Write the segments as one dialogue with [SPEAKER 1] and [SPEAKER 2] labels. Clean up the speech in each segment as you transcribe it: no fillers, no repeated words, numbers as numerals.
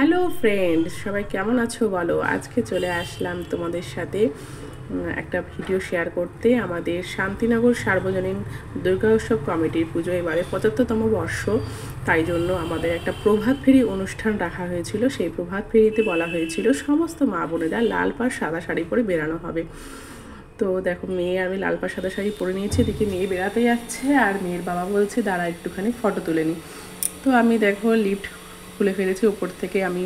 [SPEAKER 1] Hello friend, সবাই কেমন আছো বলো। আজকে চলে আসলাম তোমাদের সাথে একটা ভিডিও শেয়ার করতে। আমাদের শান্তিনগর সার্বজনীন দুর্গা উৎসব কমিটির পুজো এবারে ৭৫তম বর্ষ, তাই জন্য আমাদের একটা প্রভাত ফেরি অনুষ্ঠান রাখা হয়েছিল। সেই প্রভাত ফেরিতে বলা হয়েছিল সমস্ত মা বোনেরা লাল পাড় সাদা শাড়ি পরে বেরানো হবে। তো দেখো, মেয়ে আমি লাল পাড় সাদা শাড়ি পরে নিয়েছি, দেখি মেয়ে বেড়াতে যাচ্ছে আর মেয়ের বাবা বলছে দাঁড়া একটুখানি ফটো তুলে নিই। তো আমি দেখো লিফট খুলে ফেলেছি, ওপর থেকে আমি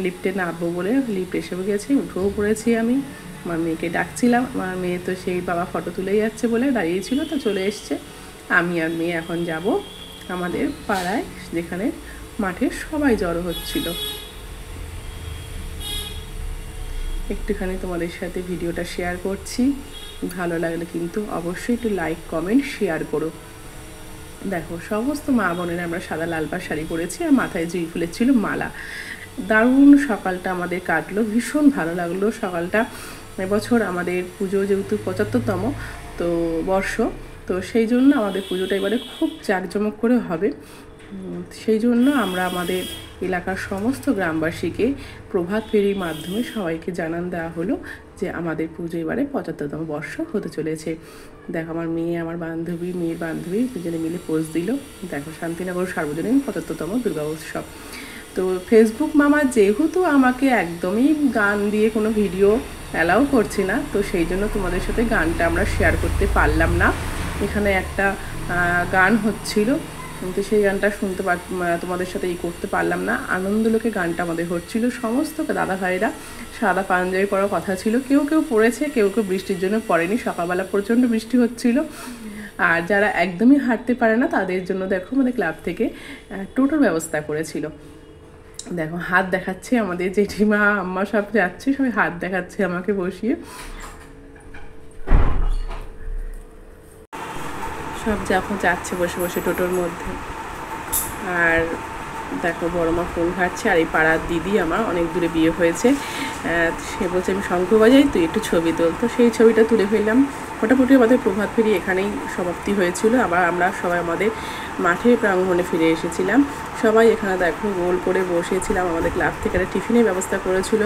[SPEAKER 1] লিফটে নামবো বলে লিফট এসেও গেছি, উঠেও পড়েছি। আমি আমার মেয়েকে ডাকছিলাম, আমার মেয়ে তো সেই বাবা ফটো তুলেই যাচ্ছে বলে দাঁড়িয়েছিল, তো চলে এসছে। আমি আর মেয়ে এখন যাব আমাদের পাড়ায়, যেখানে মাঠে সবাই জড়ো হচ্ছিল। একটুখানি তোমাদের সাথে ভিডিওটা শেয়ার করছি, ভালো লাগলে কিন্তু অবশ্যই একটু লাইক কমেন্ট শেয়ার করো। দেখো, সমস্ত মা বোনেরা আমরা সাদা লাল পাড় শাড়ি পরেছি আর মাথায় জুঁই ফুলের ছিল মালা। দারুণ সকালটা আমাদের কাটলো, ভীষণ ভালো লাগলো সকালটা। এবছর আমাদের পুজো যেহেতু ৭৫তম তো বর্ষ, তো সেই জন্য আমাদের পুজোটা এবারে খুব জাঁকজমক করে হবে। সেই জন্য আমরা আমাদের এলাকার সমস্ত গ্রামবাসীকে প্রভাত ফেরির মাধ্যমে সবাইকে জানান দেওয়া হলো যে আমাদের পুজো এবারে ৭৫তম বর্ষ হতে চলেছে। দেখো, আমার মেয়ে আমার বান্ধবী, মেয়ের বান্ধবী দুজনে মিলে পোজ দিল। দেখো, শান্তিনগর সার্বজনীন ৭৫তম দুর্গা উৎসব। তো ফেসবুক মামা যেহেতু আমাকে একদমই গান দিয়ে কোনো ভিডিও অ্যালাউ করছে না, তো সেই জন্য তোমাদের সাথে গানটা আমরা শেয়ার করতে পারলাম না। এখানে একটা গান হচ্ছিল, কিন্তু সেই গানটা তোমাদের সাথে করতে পারলাম না। আনন্দলোকে গানটা আমাদের হচ্ছিল, সমস্ত দাদা ভাইরা সাদা পাঞ্জাবি পরার কথা ছিল, কেউ কেউ পরেছে, কেউ কেউ বৃষ্টির জন্য পরেনি। সকালবেলা প্রচণ্ড বৃষ্টি হচ্ছিল। আর যারা একদমই হাঁটতে পারে না তাদের জন্য দেখো আমাদের ক্লাব থেকে টোটোর ব্যবস্থা করেছিল। দেখো, হাত দেখাচ্ছে আমাদের জেঠিমা আম্মা সব যাচ্ছে, সবাই হাত দেখাচ্ছে আমাকে বসিয়ে। সব যখন যাচ্ছে বসে বসে টোটোর মধ্যে। আর দেখো, বড় মা ফোন ঘাটছে, আর এই পাড়ার দিদি আমার অনেক দূরে বিয়ে হয়েছে, সে বলছে আমি শঙ্খ বাজাই, তুই একটু ছবি তোল। তো সেই ছবিটা তুলে ফেললাম। মোটামুটি আমাদের প্রভাত ফেরি এখানেই সমাপ্তি হয়েছিল। আবার আমরা সবাই আমাদের মাঠের প্রাঙ্গণে ফিরে এসেছিলাম। সবাই এখানে দেখো গোল করে বসেছিলাম। আমাদের ক্লাব থেকে একটা টিফিনের ব্যবস্থা করেছিল।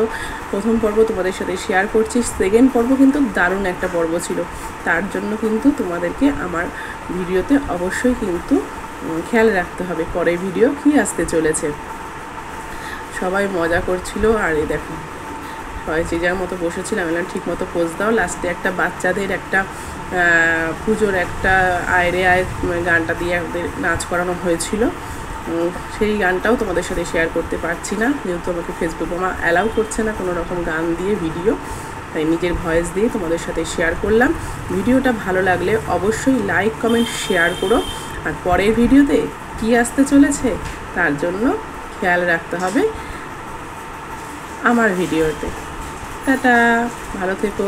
[SPEAKER 1] প্রথম পর্ব তোমাদের সাথে শেয়ার করছি, সেকেন্ড পর্ব কিন্তু দারুণ একটা পর্ব ছিল। তার জন্য কিন্তু তোমাদেরকে আমার ভিডিওতে অবশ্যই কিন্তু খেয়াল রাখতে হবে পরের ভিডিও কি আসতে চলেছে। সবাই মজা করছিল। আর এই দেখো, সবাই যে যার মতো বসেছিলাম, এলাম ঠিক মতো পোজ দাও। লাস্টে একটা বাচ্চাদের একটা পুজোর একটা আয়রে আয় গানটা দিয়ে আমাদের নাচ করানো হয়েছিল। সেই গানটাও তোমাদের সাথে শেয়ার করতে পারছি না, যেহেতু আমাকে ফেসবুক আমার অ্যালাউ করছে না কোনো রকম গান দিয়ে ভিডিও, তাই নিজের ভয়েস দিয়ে তোমাদের সাথে শেয়ার করলাম। ভিডিওটা ভালো লাগলে অবশ্যই লাইক কমেন্ট শেয়ার করো। আর পরের ভিডিওতে কি আসতে চলেছে তার জন্য খেয়াল রাখতে হবে আমার ভিডিওতে। টাটা, ভালো থেকো।